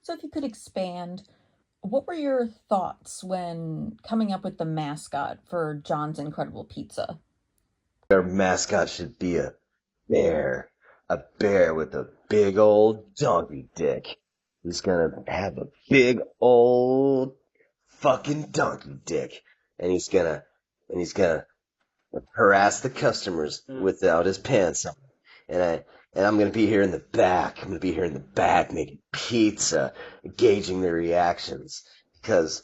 So, if you could expand, what were your thoughts when coming up with the mascot for John's Incredible Pizza? Our mascot should be a bear with a big old donkey dick. He's gonna have a big old fucking donkey dick, and he's gonna harass the customers without his pants on. And I and I'm gonna be here in the back. I'm gonna be here in the back making pizza, gauging their reactions because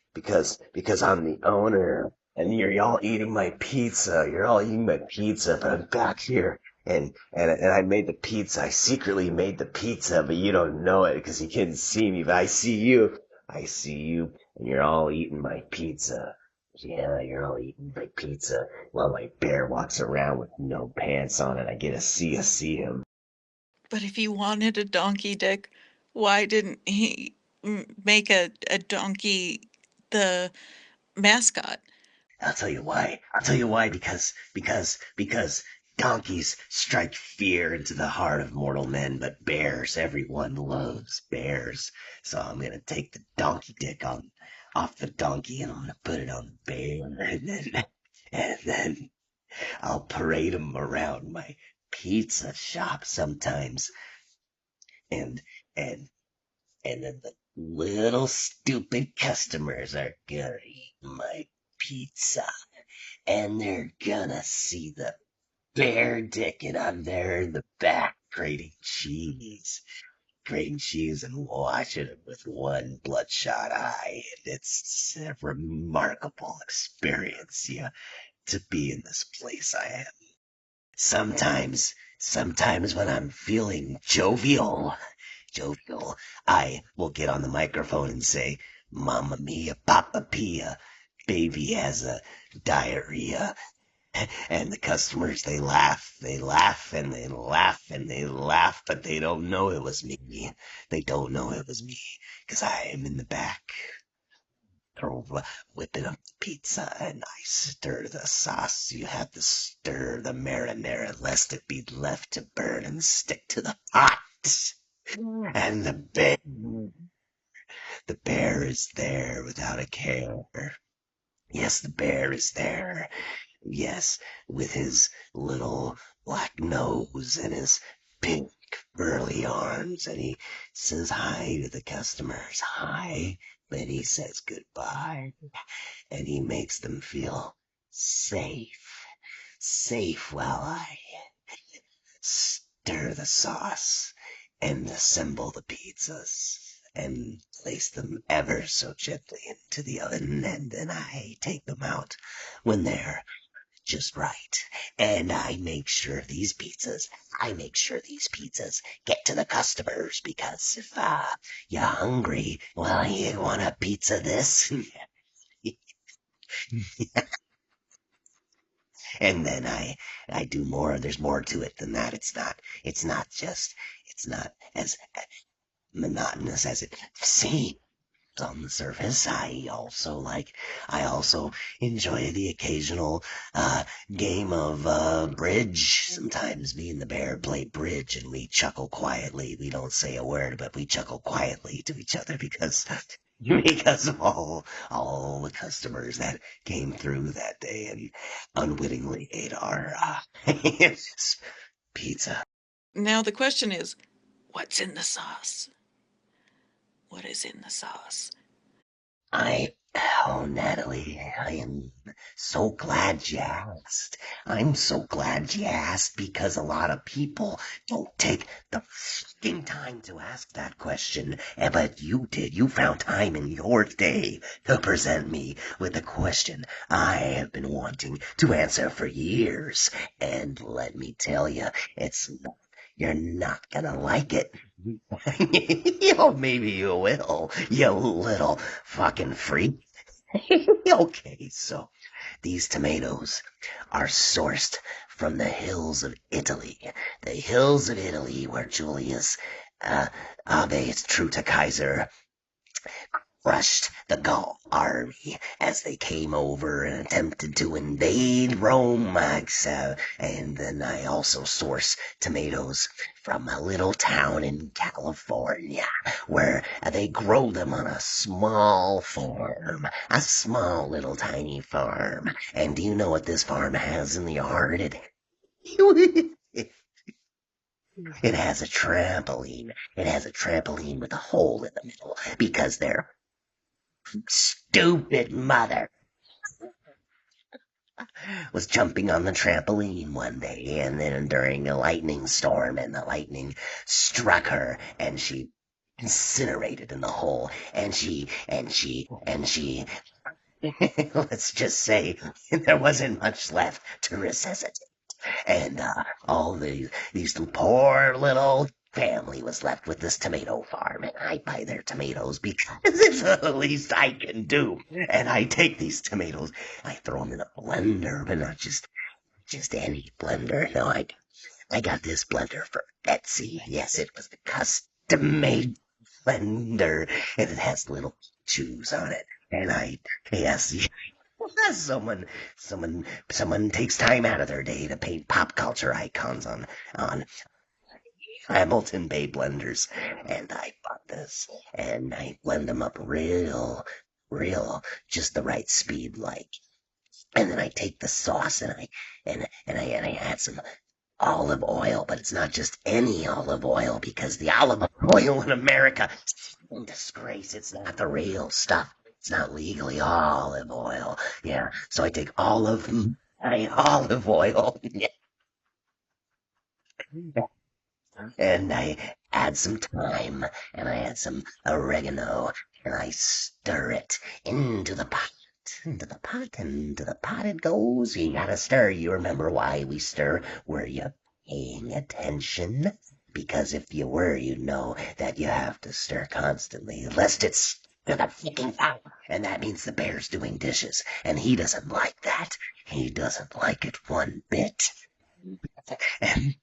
I'm the owner. And you're all eating my pizza. You're all eating my pizza, but I'm back here. And I made the pizza. I secretly made the pizza, but you don't know it because you can't see me. But I see you. I see you, and you're all eating my pizza. Yeah, you're all eating my pizza while my bear walks around with no pants on and I get to see him. But if he wanted a donkey dick, why didn't he make a donkey the mascot? I'll tell you why. I'll tell you why because donkeys strike fear into the heart of mortal men, but bears, everyone loves bears. So I'm gonna take the donkey dick on off the donkey and I'm gonna put it on the bear and then I'll parade him around my pizza shop sometimes and and and then the little stupid customers are gonna eat my pizza and they're gonna see the bear dick and I'm there in the back grating cheese and watching it with one bloodshot eye. And it's a remarkable experience, yeah, to be in this place I am. Sometimes when I'm feeling jovial, I will get on the microphone and say, Mamma mia, Papa Pia, baby has a diarrhea. And the customers, they laugh, but they don't know it was me. They don't know it was me, because I am in the back, throw, whipping up the pizza, and I stir the sauce. You have to stir the marinara, lest it be left to burn and stick to the pot. And the bear is there without a care. Yes, the bear is there. Yes, with his little black nose and his pink burly arms, and he says hi to the customers. Hi. Then he says goodbye, and he makes them feel safe. Safe while I stir the sauce and assemble the pizzas and place them ever so gently into the oven, and then I take them out when they're just right. And I make sure these pizzas get to the customers because if you're hungry, well, you want a pizza this. And then I do more. There's more to it than that. It's not as monotonous as it seems on the surface. I also enjoy the occasional game of bridge. Sometimes me and the bear play bridge and we chuckle quietly. We don't say a word, but we chuckle quietly to each other because of all the customers that came through that day and unwittingly ate our pizza. Now the question is, what's in the sauce? What is in the sauce? Natalie, I am so glad you asked. I'm so glad you asked because a lot of people don't take the fucking time to ask that question. But you did. You found time in your day to present me with a question I have been wanting to answer for years. And let me tell you, you're not gonna like it. Maybe you will, you little fucking freak. Okay, so these tomatoes are sourced from the hills of Italy. The hills of Italy where Julius Abe is true to Kaiser crushed the Gaul army as they came over and attempted to invade Rome. And then I also source tomatoes from a little town in California where they grow them on a small farm, a small little tiny farm. And do you know what this farm has in the yard? It has a trampoline. It has a trampoline with a hole in the middle because their stupid mother was jumping on the trampoline one day and then during a lightning storm and the lightning struck her and she incinerated in the hole and she let's just say there wasn't much left to resuscitate. And all these poor little family was left with this tomato farm, and I buy their tomatoes because it's the least I can do. And I take these tomatoes, I throw them in a blender, but not just any blender. No, I got this blender for Etsy. Yes, it was the custom-made blender, and it has little chews on it. And yes, someone someone takes time out of their day to paint pop culture icons on Hamilton Bay blenders, and I bought this and I blend them up real just the right speed, like, and then I take the sauce and I add some olive oil, but it's not just any olive oil because the olive oil in America is a disgrace. It's not the real stuff. It's not legally olive oil. Yeah, so I take olive oil and I add some thyme and I add some oregano and I stir it into the pot. Into the pot it goes. You gotta stir. You remember why we stir? Were you paying attention? Because if you were, you'd know that you have to stir constantly, lest it's to the freaking pot. And that means the bear's doing dishes, and he doesn't like that. He doesn't like it one bit. And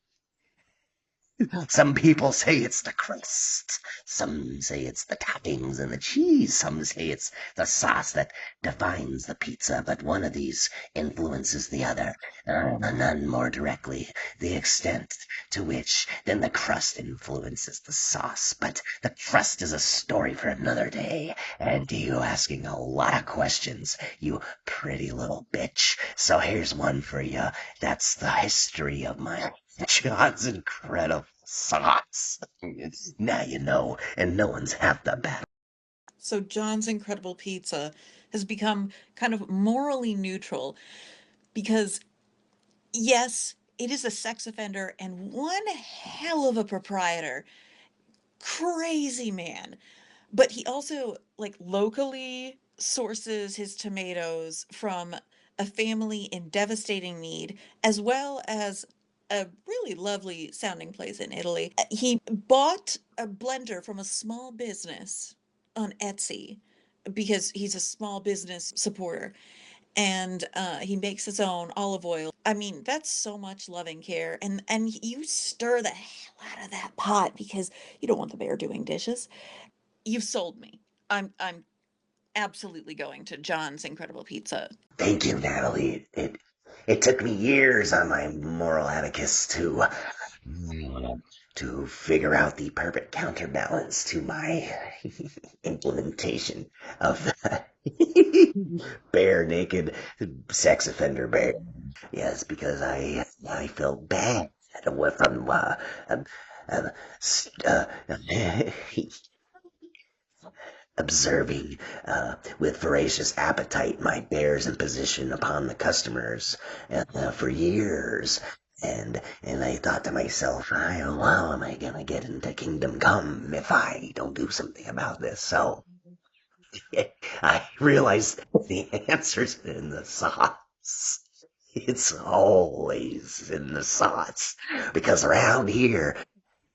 some people say it's the crust. Some say it's the toppings and the cheese. Some say it's the sauce that defines the pizza. But one of these influences the other. None more directly the extent to which than the crust influences the sauce. But the crust is a story for another day. And you asking a lot of questions, you pretty little bitch. So here's one for you. That's the history of my John's incredible sauce. Now you know, and no one's half the battle. So John's Incredible Pizza has become kind of morally neutral because, yes, it is a sex offender and one hell of a proprietor. Crazy man. But he also, like, locally sources his tomatoes from a family in devastating need, as well as a really lovely sounding place in Italy. He bought a blender from a small business on Etsy because he's a small business supporter. And he makes his own olive oil. I mean, that's so much loving care. And you stir the hell out of that pot because you don't want the bear doing dishes. You've sold me. I'm absolutely going to John's Incredible Pizza. Thank you, Natalie. It took me years on my moral abacus to figure out the perfect counterbalance to my implementation of the bare naked sex offender bear. Yes, because I felt bad from uh, uh, observing with voracious appetite my bear's imposition upon the customers for years. And I thought to myself, how am I gonna get into Kingdom Come if I don't do something about this? So I realized the answer's in the sauce. It's always in the sauce because around here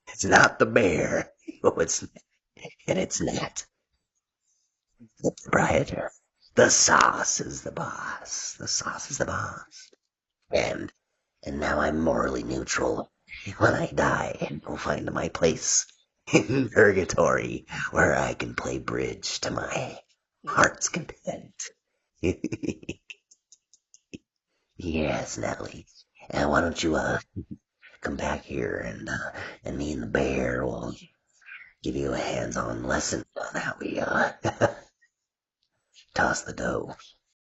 it's not the bear. Oh, it's not the proprietor. The sauce is the boss. The sauce is the boss. And now I'm morally neutral. When I die and go find my place in purgatory, where I can play bridge to my heart's content. Yes, Natalie. And why don't you come back here and me and the bear will give you a hands-on lesson on how we toss the dough.